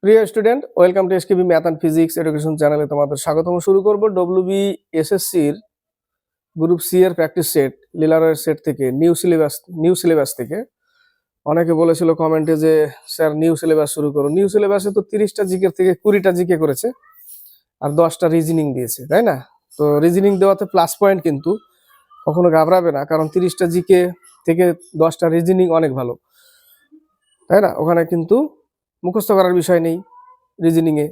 প্রিয় student, welcome to SKB math and physics education চ্যানেলে তোমাদের স্বাগতম। শুরু করব WBSSC-র গ্রুপ সি এর প্র্যাকটিস সেট লিলারের সেট থেকে নিউ সিলেবাস থেকে। অনেকে বলেছিল কমেন্টে যে স্যার নিউ সিলেবাস শুরু করো। নিউ সিলেবাসে তো 30টা জিকে থেকে 20টা জিকে করেছে আর 10টা রিজনিং দিয়েছে, তাই না? তো রিজনিং দেওয়াতে প্লাস পয়েন্ট, কিন্তু কখনো ঘাবড়াবে না, কারণ 30টা জিকে থেকে 10টা রিজনিং অনেক ভালো, তাই না? ওখানে কিন্তু মুখস্থ করার বিষয় নেই। রিজনিংয়ে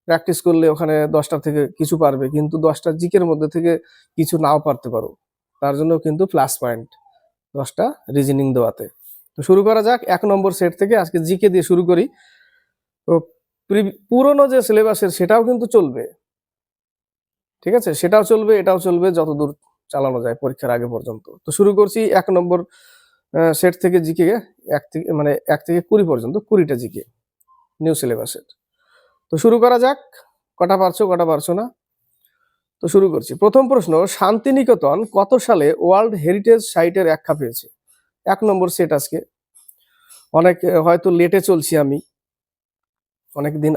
প্র্যাকটিস করলে ওখানে 10টা থেকে কিছু পারবে, কিন্তু 10টা জিকের মধ্যে থেকে কিছু নাও পারতে পারো, তার জন্য কিন্তু প্লাস পয়েন্ট 10টা রিজনিং দেওয়াতে। তো শুরু করা যাক 1 নম্বর সেট থেকে। আজকে জিকে দিয়ে শুরু করি। তো পুরনো যে সিলেবাসের সেটাও কিন্তু চলবে, ঠিক আছে? সেটাও চলবে, এটাও চলবে, যতদূর চালানো যায় পরীক্ষার আগে পর্যন্ত। তো শুরু করছি 1 নম্বর সেট থেকে জিকে, 1 থেকে 20 পর্যন্ত, 20টা জিকে নিউ সিলেবাসের। তো শুরু করা যাক। কটা পারছো না? তো শুরু করছি। প্রথম প্রশ্ন, শান্তিনিকেতন কত সালে ওয়ার্ল্ড হেরিটেজ সাইটের আখ্যা পেয়েছে? 1 নম্বর সেট আজকে। অনেক হয়তো লেটে চলছি আমি, অনেকদিন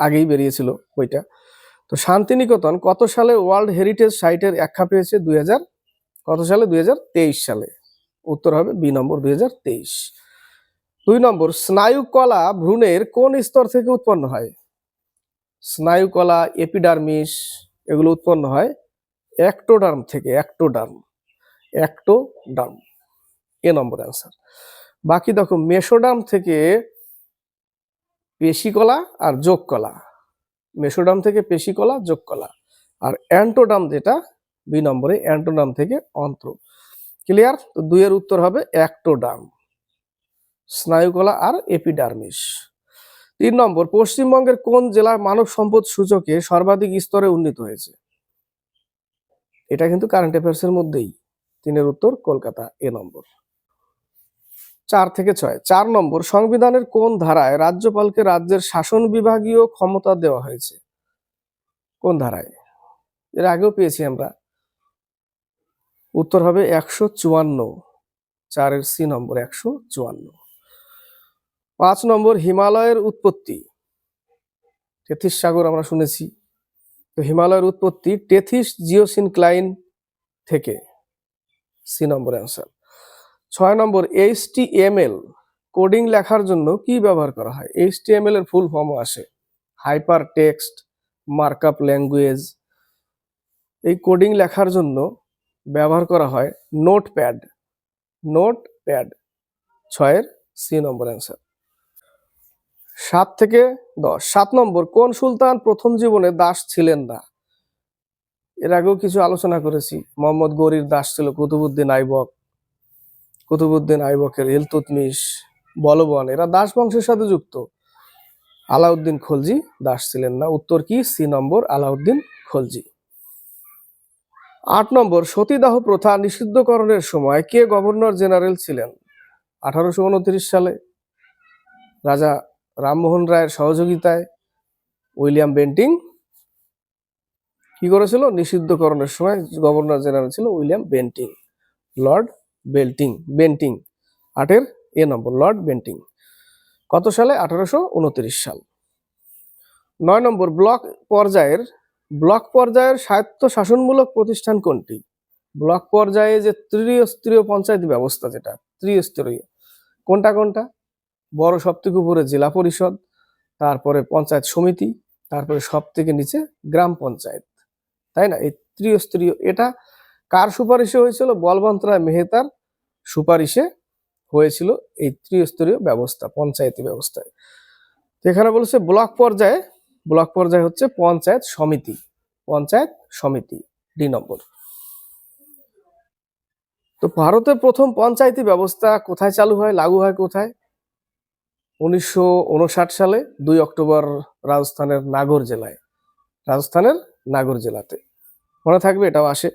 আগেই বেরিয়েছিল বইটা। তো শান্তিনিকেতন কত সালে ওয়ার্ল্ড হেরিটেজ সাইটের আখ্যা পেয়েছে? কত সালে? 2023 সালে। উত্তর হবে বি নম্বর, 2023। 2 নম্বর, স্নায়ুকলা ভ্রূণের কোন স্তর থেকে উৎপন্ন হয়? স্নায়ুকলা, এপিডার্মিস, এগুলো উৎপন্ন হয় অ্যাক্টোডার্ম থেকে। অ্যাক্টোডার্ম এ নম্বর অ্যান্সার। বাকি দেখো, মেসোডার্ম থেকে পেশিকলা আর যোগকলা। মেসোডার্ম থেকে পেশিকলা, যোগকলা। আর অ্যান্টোডার্ম যেটা বি নম্বরে, অ্যান্টোডার্ম থেকে অন্ত্র। ক্লিয়ার? তো 2 এর উত্তর হবে অ্যাক্টোডার্ম, স্নায়ুকলা আর এপিডার্মিস। 3 নম্বর, পশ্চিমবঙ্গের কোন জেলার মানব সম্পদ সূচকে সর্বাধিক স্তরে উন্নীত হয়েছে? এটা কিন্তু কারেন্ট অ্যাফেয়ার্স এর মধ্যেই। 3 এর উত্তর কলকাতা, এ নম্বর। 4 থেকে 6। 4 নম্বর, সংবিধানের কোন ধারায় রাজ্যপালকে রাজ্যের শাসন বিভাগীয় ক্ষমতা দেওয়া হয়েছে? কোন ধারায়? এর আগেও পেয়েছি আমরা। উত্তর হবে 154, 4 এর সি নম্বর, 154। 5 নম্বর, হিমালয়ের উৎপত্তি। তেথিস সাগর আমরা শুনেছি। তো হিমালয়ের উৎপত্তি টেথিস জিওসিনক্লাইন থেকে, সি নম্বর অ্যান্সার। 6 নম্বর, HTML কোডিং লেখার জন্য কি ব্যবহার করা হয়? HTML এর ফুল ফর্মও আসে, হাইপার টেক্সট মার্কআপ ল্যাঙ্গুয়েজ। এই কোডিং লেখার জন্য ব্যবহার করা হয় নোটপ্যাড। 6 এর সি নম্বর অ্যান্সার। 7 থেকে 10। 7 নম্বর, কোন সুলতান প্রথম জীবনে দাস ছিলেন না? এর আগেও কিছু আলোচনা করেছি। মোহাম্মদ গৌরীর দাস ছিল কুতুবুদ্দিন আইবকের ইলতুৎমিশ, বলবন, এরা দাস বংশের সাথে যুক্ত। আলাউদ্দিন খলজি দাস ছিলেন না। উত্তর কি? সি নম্বর, আলাউদ্দিন খলজি। 8 নম্বর, সতীদাহ প্রথা নিষিদ্ধকরণের সময় কে গভর্নর জেনারেল ছিলেন? 1829 সালে রাজা রামমোহন রায়ের সহযোগিতায় উইলিয়াম বেন্টিং কি করেছিল? নিষিদ্ধকরণের সময় গভর্নর জেনারেল ছিল উইলিয়াম বেন্টিং, লর্ড বেন্টিং। 8 এর এ নম্বর, লর্ড বেন্টিং। কত সালে? 1829 সাল। 9 নম্বর, ব্লক পর্যায়ের স্বায়ত্ত শাসনমূলক প্রতিষ্ঠান কোনটি? ব্লক পর্যায়ে যে ত্রিস্তরীয় পঞ্চায়েত ব্যবস্থা, যেটা ত্রিস্তরীয়, কোনটা? বড় সব থেকে উপরে জেলা পরিষদ, তারপরে পঞ্চায়েত সমিতি, তারপরে সব থেকে নিচে গ্রাম পঞ্চায়েত, তাই না? এই ত্রিস্তরীয়, এটা কার সুপারিশে হয়েছিল? বলবন্ত রায় মেহতার সুপারিশে হয়েছিল এই ত্রিস্তরীয় ব্যবস্থা, পঞ্চায়েতি ব্যবস্থায়। এখানে বলছে ব্লক পর্যায়ে হচ্ছে পঞ্চায়েত সমিতি, ডি নম্বর। তো ভারতের প্রথম পঞ্চায়েতি ব্যবস্থা কোথায় চালু হয়, লাগু হয় কোথায়? 1959 সালে 2 অক্টোবর রাজস্থানের নাগর জেলাতে। মনে থাকবে, এটাও আসে।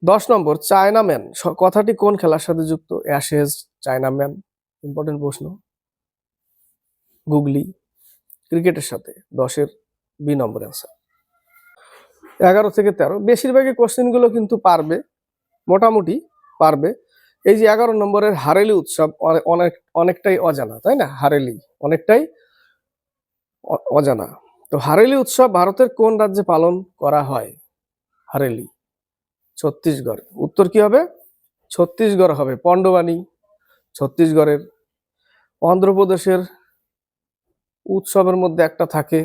10 নম্বর, চায়নাম্যান কথাটি কোন খেলার সাথে যুক্ত? অ্যাশেজ, চায়নাম্যান, ইম্পর্টেন্ট প্রশ্ন। গুগলি, ক্রিকেটের সাথে। 10 এর বি নম্বর অ্যান্সার। 11 থেকে 13 বেশিরভাগই কোশ্চেনগুলো কিন্তু মোটামুটি পারবে। এই যে 11 নম্বরের হারেলি উৎসব অনেকটাই অজানা, তাই না? হারেলি অনেকটাই অজানা। তো হারেলি উৎসব ভারতের কোন রাজ্যে পালন করা হয়? হারেলি ছত্তিশগড়। উত্তর কি হবে? ছত্তিশগড় হবে। পণ্ডবানী ছত্তিশগড়ের। অন্ধ্রপ্রদেশের উৎসবের মধ্যে একটা থাকে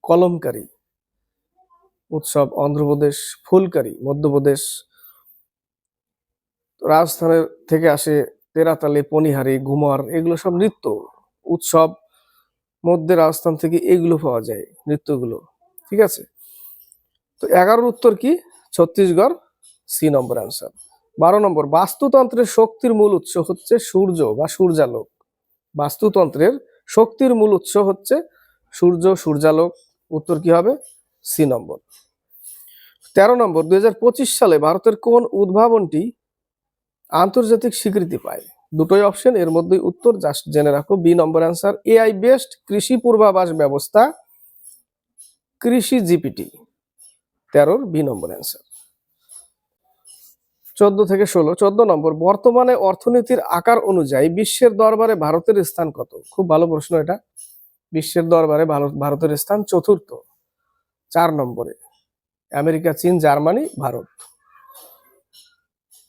কলমকারী উৎসব, অন্ধ্রপ্রদেশ। ফুলকারী মধ্যপ্রদেশ। রাজস্থানের থেকে আসে তেরাতালি, পনিহারি, ঘুমর, এগুলো সব নৃত্য উৎসব মধ্যে রাজস্থান থেকে এগুলো পাওয়া যায় নৃত্যগুলো। ঠিক আছে, তো 11 উত্তর কি? ছত্তিশগড়, সি নম্বর অ্যান্সার। 12 নম্বর, বাস্তুতন্ত্রের শক্তির মূল উৎস হচ্ছে সূর্য বা সূর্যালোক। বাস্তুতন্ত্রের শক্তির মূল উৎস হচ্ছে সূর্য, সূর্যালোক। উত্তর কি হবে? সি নম্বর। 13 নম্বর, 2025 সালে ভারতের কোন উদ্ভাবনটি আন্তর্জাতিক স্বীকৃতি পায়? দুটোই অপশন, এর মধ্যেই উত্তর, জাস্ট জেনে রাখো। B number answer, AI based কৃষি পূর্বাভাস ব্যবস্থা, কৃষি জিপিটি। 13 B number answer. 14 থেকে 16। 14 নম্বর, বর্তমানে অর্থনীতির আকার অনুযায়ী বিশ্বের দরবারে ভারতের স্থান কত? খুব ভালো প্রশ্ন এটা। বিশ্বের দরবারে ভারতের স্থান চতুর্থ। 4 নম্বরে আমেরিকা, চীন, জার্মানি, ভারত।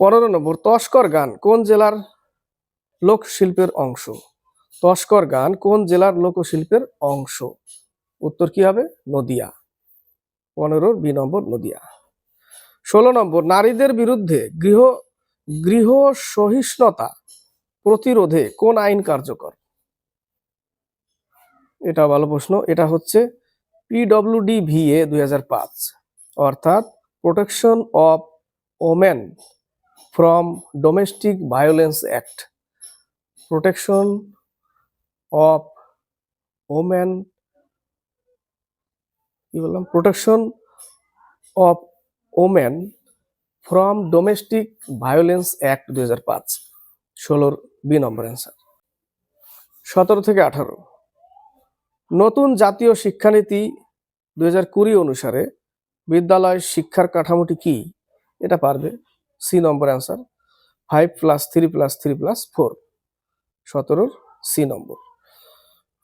15 নম্বর, তস্কর গান কোন জেলার লোকশিল্পের অংশ? তস্কর গান কোন জেলার লোকশিল্পের অংশ? উত্তর কি হবে? নদিয়া। 15 বি নম্বর, নদিয়া। 16 নম্বর, নারীদের বিরুদ্ধে গৃহ সহিষ্ণুতা প্রতিরোধে কোন আইন কার্যকর? এটা ভালো প্রশ্ন। এটা হচ্ছে PWDVA 2005, অর্থাৎ protection of women from domestic violence act. Protection of women, কি বললাম? Protection of women from domestic violence act 2005। 16 B number answer. 17 থেকে 18, নতুন জাতীয় শিক্ষানীতি 2020 অনুসারে বিদ্যালয় শিক্ষার কাঠামোটি কি? এটা পারবে, সি নম্বর অ্যান্সার। 5+3+3+4। 17 সি নম্বর।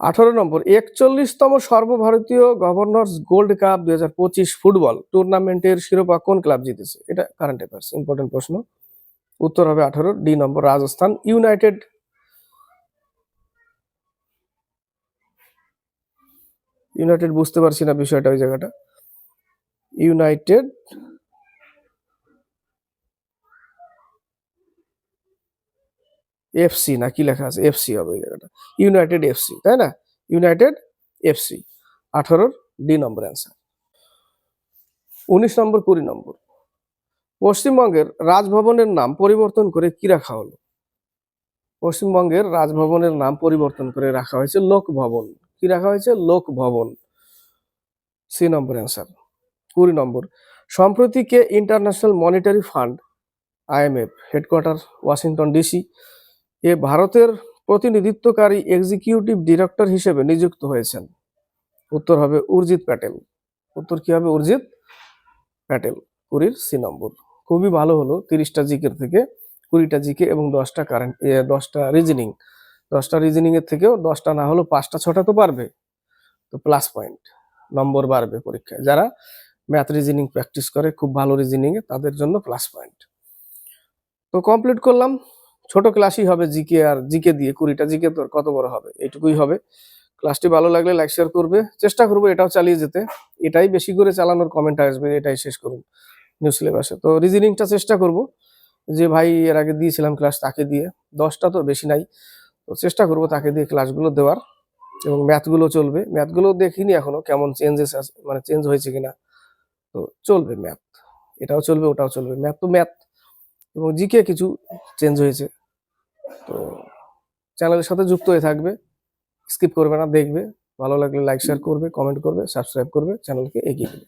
18 নম্বর, 41তম সর্বভারতীয় গভর্নর্স গোল্ড কাপ 2025 ফুটবল টুর্নামেন্টের শিরোপা কোন ক্লাব জিতেছে? এটা কারেন্ট অ্যাফেয়ার্স, ইম্পর্টেন্ট প্রশ্ন। উত্তর হবে 18 ডি নম্বর, রাজস্থান ইউনাইটেড। ইউনাইটেড বুঝতে পারছি না বিষয়টা, ওই জায়গাটা। ইউনাইটেড এফসি না কি লেখা আছে? এফসি হবে ওই জায়গাটা, ইউনাইটেড এফসি, তাই না? United FC. 18 ডি নম্বর অ্যান্সার। 19 নম্বর, 20 নম্বর, পশ্চিমবঙ্গের রাজভবনের নাম পরিবর্তন করে কি রাখা হলো? পশ্চিমবঙ্গের রাজভবনের নাম পরিবর্তন করে রাখা হয়েছে লোক ভবন। কি রাখা হয়েছে? লোক ভবন। সি নম্বর অ্যান্সার। 20 নম্বর, সম্প্রতি কে international monetary fund IMF headquarter Washington DC এ ভারতের প্রতিনিধিত্বকারী এক্সিকিউটিভ ডিরেক্টর হিসেবে নিযুক্ত হয়েছেন? উত্তর হবে উর্জিত প্যাটেল। উত্তর কি হবে? উর্জিত প্যাটেল। 20 সি নম্বর। খুবই ভালো হলো, 30টা জিকের থেকে 20টা জিকে এবং 10টা কারেন্ট, 10টা রিজনিং। 10টা রিজনিং এর থেকেও 10টা না হলো 5টা 6টা তো পারবে, তো প্লাস পয়েন্ট, নম্বর বাড়বে পরীক্ষায়। যারা ম্যাথ রিজনিং প্র্যাকটিস করে খুব ভালো রিজনিং এ, তাদের জন্য প্লাস পয়েন্ট। তো কমপ্লিট করলাম। ছোট ক্লাসই হবে জিকে, আর জিকে দিয়ে 20টা জিকে তো কত বড় হবে, এইটুকুই হবে। ক্লাসটি ভালো লাগলে লাইক শেয়ার করবে, চেষ্টা করবো এটাও চালিয়ে যেতে। এটাই বেশি করে চালানোর কমেন্ট আসবে, এটাই শেষ করুন নিউ সিলেবাসে। তো রিজনিংটা চেষ্টা করব, যে ভাই এর আগে দিয়েছিলাম ক্লাস তাকে দিয়ে, 10টা তো বেশি নাই, তো চেষ্টা করব তাকে দিয়ে ক্লাসগুলো দেওয়ার। এবং ম্যাথগুলো চলবে, ম্যাথগুলো দেখিনি এখনো কেমন চেঞ্জেস আছে, মানে চেঞ্জ হয়েছে কিনা। তো চলবে ম্যাথ, এটাও চলবে ওটাও চলবে, ম্যাথ তো ম্যাথ। এবং জিকে কিছু চেঞ্জ হয়েছে। তো চ্যানেলের সাথে যুক্ত হয়ে থাকবে, স্কিপ করবে না, দেখবে। ভালো লাগলে লাইক শেয়ার করবে, কমেন্ট করবে, সাবস্ক্রাইব করবে, চ্যানেলকে এগিয়ে দেবে।